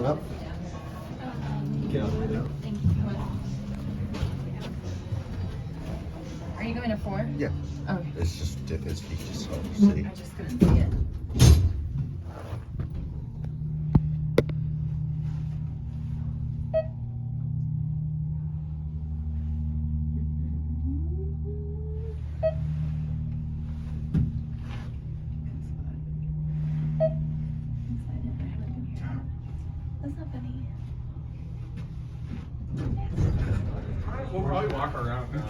Yep. Get on the window. Thank you. Are you going to 4? Yeah. Okay. It's just dip his feet just so you see. I just couldn't see it. That's not funny. We'll probably walk around now.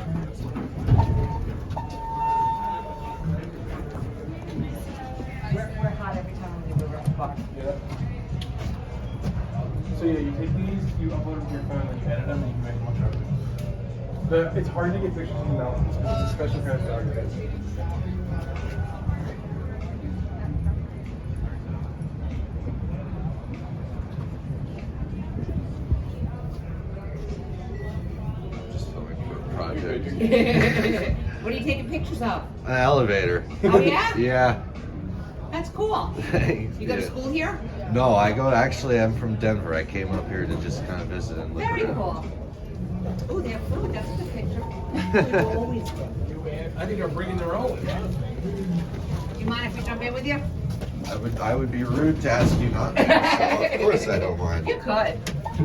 We're hot every time we leave the restaurant. Yeah. So yeah, you take these, you upload them to your phone, and then you edit them, and you can make them much better. It's hard to get pictures in the mountains because it's a special kind of photography. Just filming for a project. What are you taking pictures of? An elevator. Oh yeah? Yeah. That's cool. Thanks. You go to Yeah. school here? No, actually, I'm from Denver. I came up here to just kind of visit and look Very around. cool. Oh, they have food. That's a good picture. Always good. I think they're bringing their own. Do you mind if we jump in with you? I would be rude to ask you not to, so of course I don't mind. You could.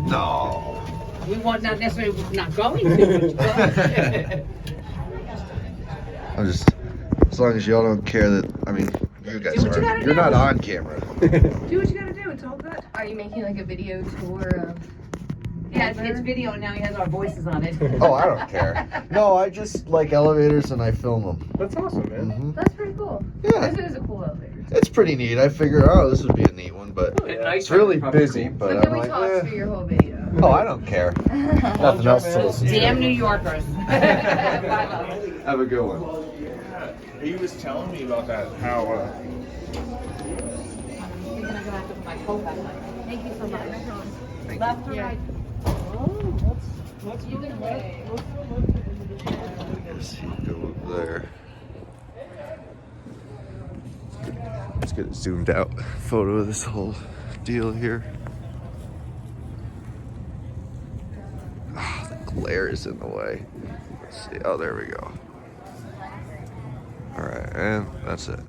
No. We want not necessarily not going to, but you could. I'm just, as long as y'all don't care that, I mean, you guys Do what you are. gotta You're do. not on camera. Do what you gotta do. It's all good. Are you making like a video tour of? Yeah, it's video and now he has our voices on it. Oh, I don't care. No, I just like elevators and I film them. That's awesome, man. hmm That's pretty cool. Yeah. This is a cool elevator. It's pretty neat. I figured, oh, this would be a neat one, but it's really busy. So But can I'm we like, talk through your whole video? oh, I don't care. Nothing else to listen to. Damn New Yorkers. Bye, love. Have a good one. He was telling me about that, how You're gonna go have to put my coat back on. Thank you so much. Left or Yeah. right? let's You can wait. Let's see, go up there. Let's get a zoomed out photo of this whole deal here. Ah, the glare is in the way. Let's see. Oh, there we go. All right, and that's it.